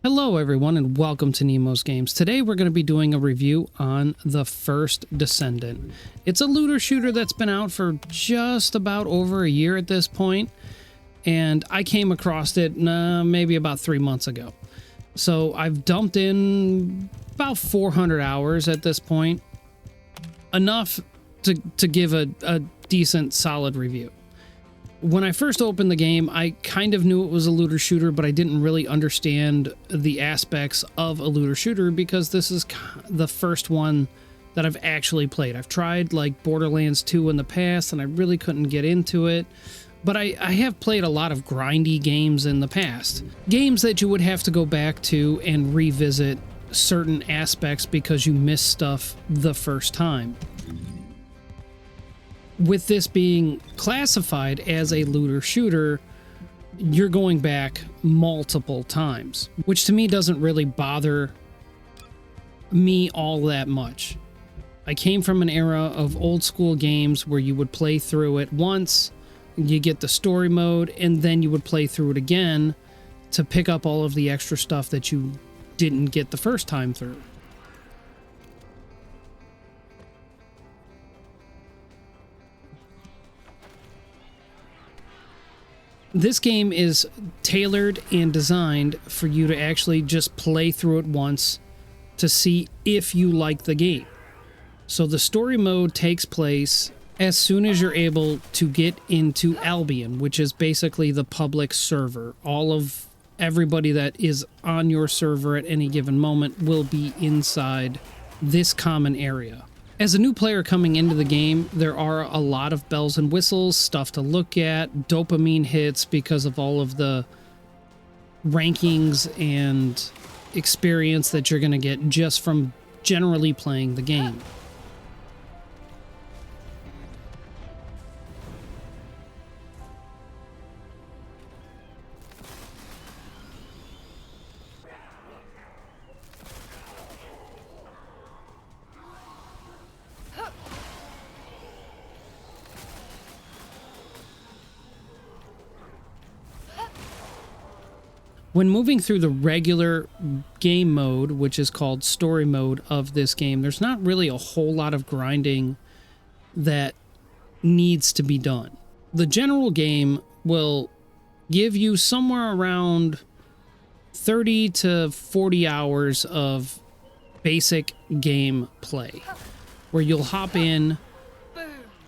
Hello everyone and welcome to NeMoZGameZ. Today we're going to be doing a review on the first Descendant. It's a looter shooter that's been out for just about over a year at this point, and I came across it maybe about 3 months ago. So I've dumped in about 400 hours at this point, enough to give a decent solid review. When I first opened the game, I kind of knew it was a looter shooter, but I didn't really understand the aspects of a looter shooter because this is the first one that I've actually played. I've tried like Borderlands 2 in the past and I really couldn't get into it, but I have played a lot of grindy games in the past. Games that you would have to go back to and revisit certain aspects because you missed stuff the first time. With this being classified as a looter shooter, you're going back multiple times, which to me doesn't really bother me all that much. I came from an era of old school games where you would play through it once, you get the story mode, and then you would play through it again to pick up all of the extra stuff that you didn't get the first time through. This game is tailored and designed for you to actually just play through it once to see if you like the game. So the story mode takes place as soon as you're able to get into Albion, which is basically the public server. All of everybody that is on your server at any given moment will be inside this common area. As a new player coming into the game, there are a lot of bells and whistles, stuff to look at, dopamine hits because of all of the rankings and experience that you're going to get just from generally playing the game. When moving through the regular game mode, which is called story mode of this game, there's not really a whole lot of grinding that needs to be done. The general game will give you somewhere around 30 to 40 hours of basic game play, where you'll hop in,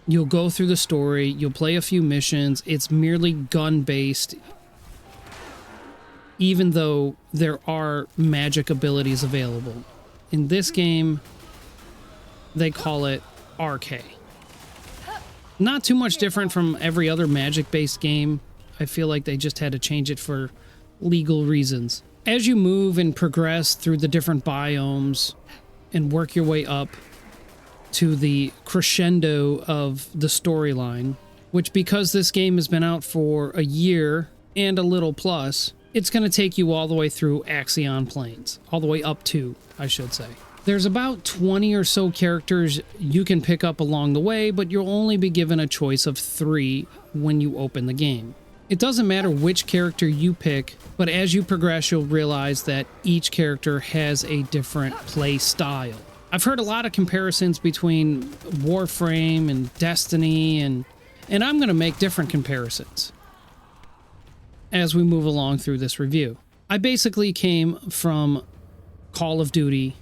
you'll go through the story, you'll play a few missions. It's merely gun-based, even though there are magic abilities available. In this game, they call it RK. Not too much different from every other magic-based game. I feel like they just had to change it for legal reasons. As you move and progress through the different biomes and work your way up to the crescendo of the storyline, which because this game has been out for a year and a little plus, it's going to take you all the way through Axion Plains. All the way up to, I should say. There's about 20 or so characters you can pick up along the way, but you'll only be given a choice of 3 when you open the game. It doesn't matter which character you pick, but as you progress, you'll realize that each character has a different play style. I've heard a lot of comparisons between Warframe and Destiny, and I'm going to make different comparisons as we move along through this review. I basically came from Call of Duty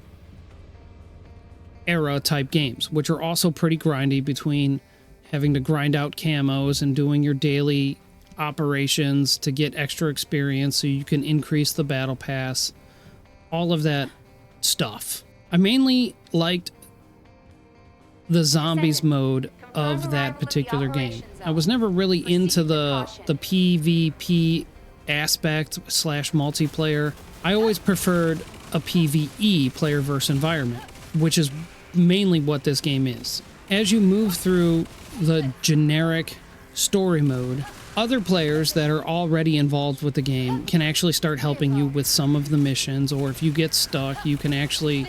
era type games, which are also pretty grindy between having to grind out camos and doing your daily operations to get extra experience so you can increase the battle pass, all of that stuff. I mainly liked the zombies mode of that particular game. I was never really into the PvP aspect / multiplayer. I always preferred a PvE, player versus environment, which is mainly what this game is. As you move through the generic story mode, other players that are already involved with the game can actually start helping you with some of the missions, or if you get stuck, you can actually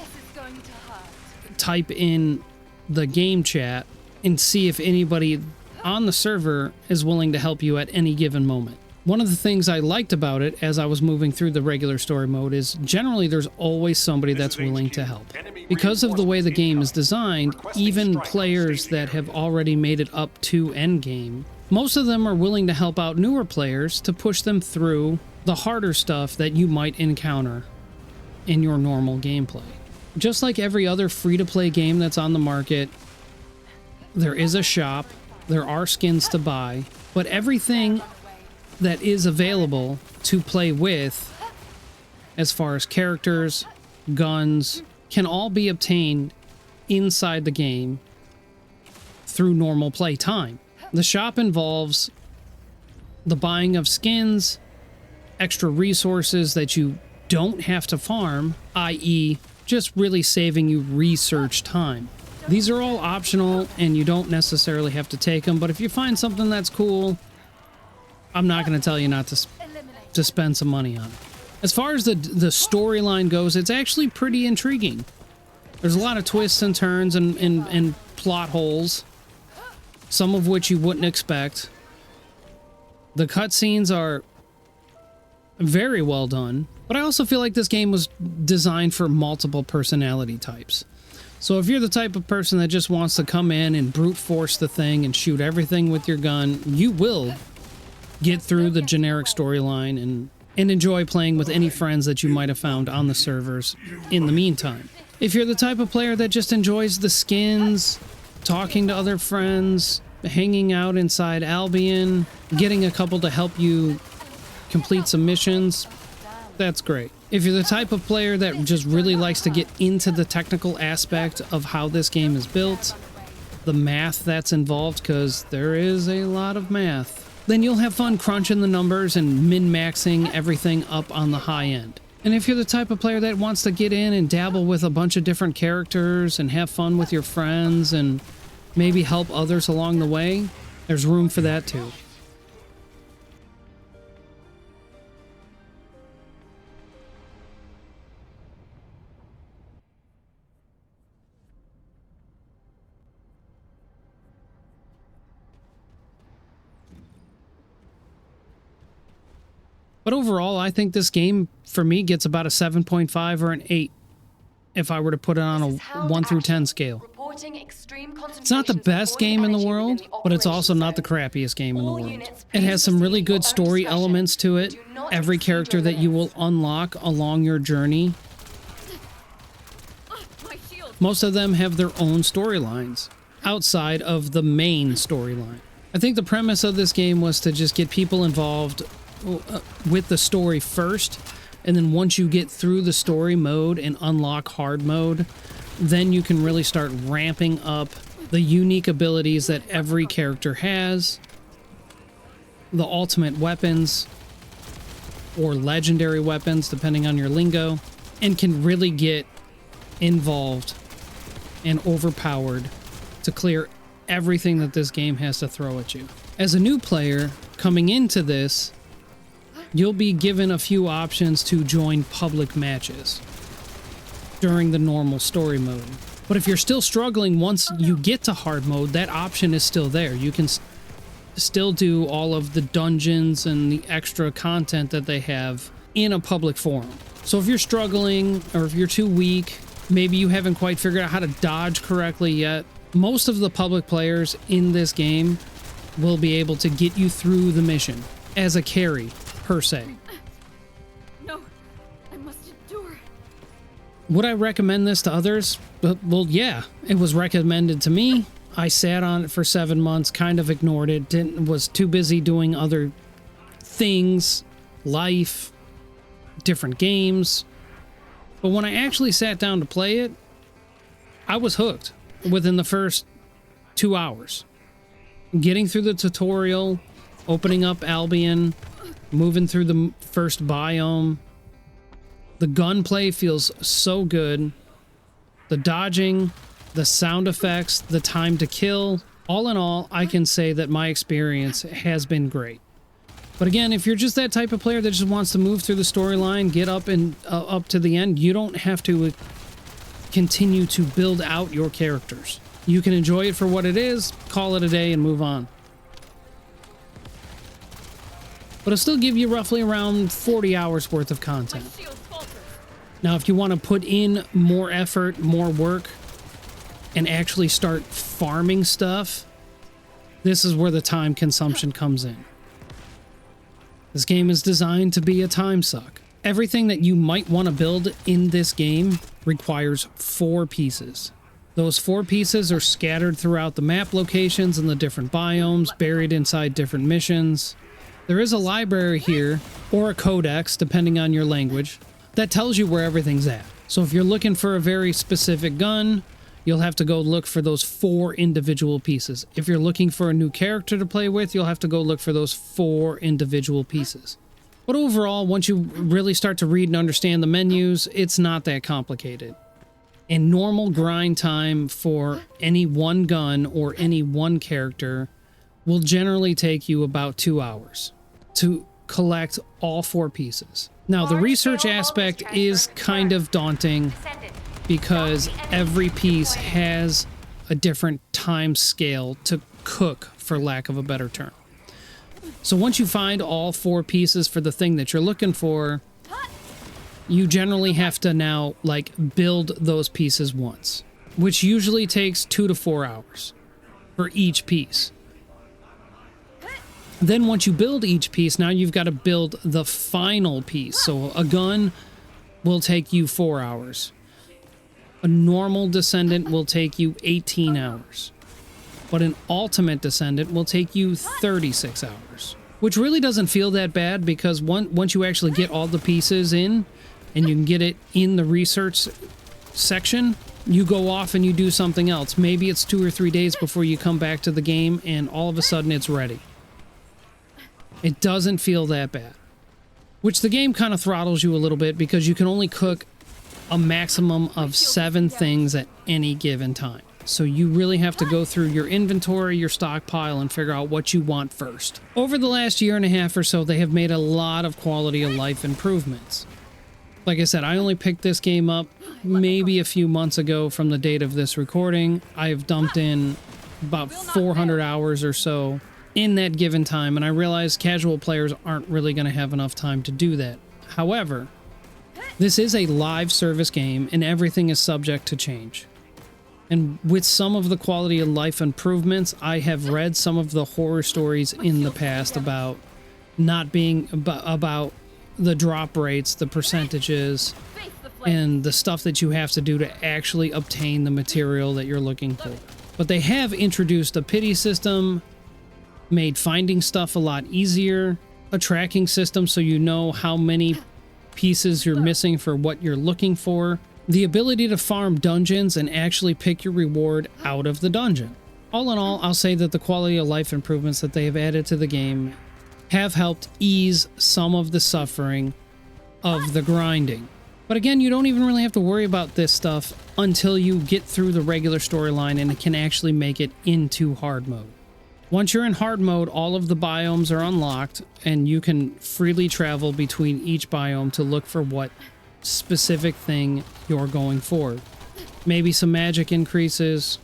type in the game chat and see if anybody on the server is willing to help you at any given moment. One of the things I liked about it as I was moving through the regular story mode is generally there's always somebody that's willing to help. Because of the way the game is designed, even players that have already made it up to endgame, most of them are willing to help out newer players to push them through the harder stuff that you might encounter in your normal gameplay. Just like every other free-to-play game that's on the market, there is a shop, there are skins to buy, but everything that is available to play with, as far as characters, guns, can all be obtained inside the game through normal play time. The shop involves the buying of skins, extra resources that you don't have to farm, i.e., just really saving you research time. These are all optional and you don't necessarily have to take them, but if you find something that's cool, I'm not going to tell you not to spend some money on it. As far as the storyline goes, it's actually pretty intriguing. There's a lot of twists and turns and plot holes, some of which you wouldn't expect. The cutscenes are very well done, but I also feel like this game was designed for multiple personality types. So if you're the type of person that just wants to come in and brute force the thing and shoot everything with your gun, you will get through the generic storyline and enjoy playing with any friends that you might have found on the servers in the meantime. If you're the type of player that just enjoys the skins, talking to other friends, hanging out inside Albion, getting a couple to help you complete some missions, that's great. If you're the type of player that just really likes to get into the technical aspect of how this game is built, the math that's involved, because there is a lot of math, then you'll have fun crunching the numbers and min-maxing everything up on the high end. And if you're the type of player that wants to get in and dabble with a bunch of different characters and have fun with your friends and maybe help others along the way, there's room for that too. But overall, I think this game, for me, gets about a 7.5 or an 8 if I were to put it on a 1 through 10 scale. It's not the best game in the world, but it's also not the crappiest game in the world. It has some really good story elements to it. Every character that you will unlock along your journey, most of them have their own storylines outside of the main storyline. I think the premise of this game was to just get people involved with the story first, and then once you get through the story mode and unlock hard mode, then you can really start ramping up the unique abilities that every character has, the ultimate weapons or legendary weapons depending on your lingo, and can really get involved and overpowered to clear everything that this game has to throw at you. As a new player coming into this, you'll be given a few options to join public matches during the normal story mode. But if you're still struggling once you get to hard mode, that option is still there. You can still do all of the dungeons and the extra content that they have in a public forum. So if you're struggling, or if you're too weak, maybe you haven't quite figured out how to dodge correctly yet, most of the public players in this game will be able to get you through the mission as a carry, per se. No, I must endure. Would I recommend this to others? Well, yeah, it was recommended to me. I sat on it for 7 months, kind of ignored it, was too busy doing other things, life, different games. But when I actually sat down to play it, I was hooked within the first 2 hours. Getting through the tutorial, opening up Albion, moving through the first biome. The gunplay feels so good. The dodging, the sound effects, the time to kill. All in all, I can say that my experience has been great. But again, if you're just that type of player that just wants to move through the storyline, get up and up to the end, you don't have to continue to build out your characters. You can enjoy it for what it is, call it a day, and move on. but it'll still give you roughly around 40 hours worth of content. My shield falters. Now, if you want to put in more effort, more work, and actually start farming stuff, this is where the time consumption comes in. This game is designed to be a time suck. Everything that you might want to build in this game requires 4 pieces. Those 4 pieces are scattered throughout the map locations and the different biomes, buried inside different missions. There is a library here, or a codex, depending on your language, that tells you where everything's at. So if you're looking for a very specific gun, you'll have to go look for those 4 individual pieces. If you're looking for a new character to play with, you'll have to go look for those 4 individual pieces. But overall, once you really start to read and understand the menus, it's not that complicated. And normal grind time for any one gun or any one character will generally take you about 2 hours to collect all 4 pieces. Now, the research aspect is kind of daunting because every piece has a different time scale to cook, for lack of a better term. So once you find all 4 pieces for the thing that you're looking for, you generally have to now, like, build those pieces once, which usually takes 2 to 4 hours for each piece. Then once you build each piece, now you've got to build the final piece. So a gun will take you 4 hours. A normal Descendant will take you 18 hours. But an ultimate Descendant will take you 36 hours. Which really doesn't feel that bad because once you actually get all the pieces in and you can get it in the research section, you go off and you do something else. Maybe it's 2 or 3 days before you come back to the game and all of a sudden it's ready. It doesn't feel that bad. Which the game kind of throttles you a little bit because you can only cook a maximum of 7 things at any given time. So you really have to go through your inventory, your stockpile, and figure out what you want first. Over the last year and a half or so, they have made a lot of quality of life improvements. Like I said, I only picked this game up maybe a few months ago from the date of this recording. I have dumped in about 400 hours or so in that given time, and I realize casual players aren't really going to have enough time to do that. However, this is a live service game, and everything is subject to change. And with some of the quality of life improvements, I have read some of the horror stories in the past about not being about the drop rates, the percentages, and the stuff that you have to do to actually obtain the material that you're looking for. But they have introduced a pity system, made finding stuff a lot easier, a tracking system so you know how many pieces you're missing for what you're looking for, the ability to farm dungeons and actually pick your reward out of the dungeon. All in all, I'll say that the quality of life improvements that they have added to the game have helped ease some of the suffering of the grinding. But again, you don't even really have to worry about this stuff until you get through the regular storyline and it can actually make it into hard mode. Once you're in hard mode, all of the biomes are unlocked and you can freely travel between each biome to look for what specific thing you're going for. Maybe some magic increases,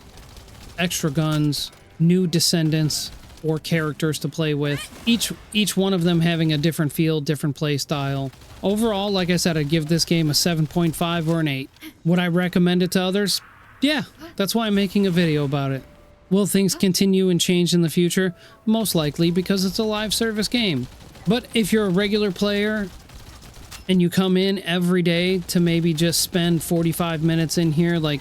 extra guns, new descendants, or characters to play with. Each one of them having a different feel, different play style. Overall, like I said, I'd give this game a 7.5 or an 8. Would I recommend it to others? Yeah, that's why I'm making a video about it. Will things continue and change in the future? Most likely, because it's a live service game. But if you're a regular player and you come in every day to maybe just spend 45 minutes in here, like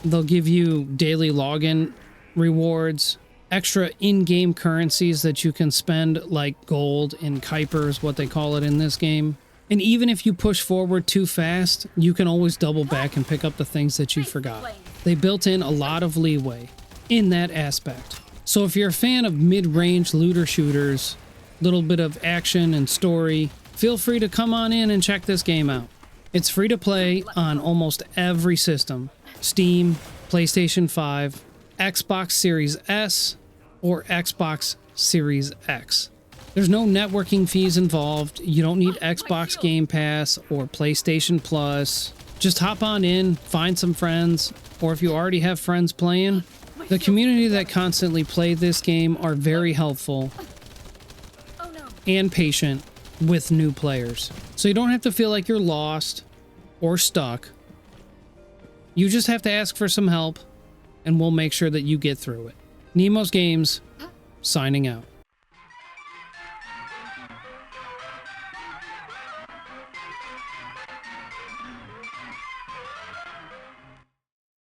they'll give you daily login rewards, extra in-game currencies that you can spend, like gold and Kuipers, what they call it in this game. And even if you push forward too fast, you can always double back and pick up the things that you forgot. They built in a lot of leeway in that aspect. So if you're a fan of mid-range looter shooters, little bit of action and story, feel free to come on in and check this game out. It's free to play on almost every system: Steam, PlayStation 5, Xbox Series S, or Xbox Series X. There's no networking fees involved. You don't need Xbox Game Pass or PlayStation Plus. Just hop on in, find some friends, or if you already have friends playing, the community that constantly play this game are very helpful. and patient with new players. So you don't have to feel like you're lost or stuck. You just have to ask for some help, and we'll make sure that you get through it. NeMoZGameZ, signing out.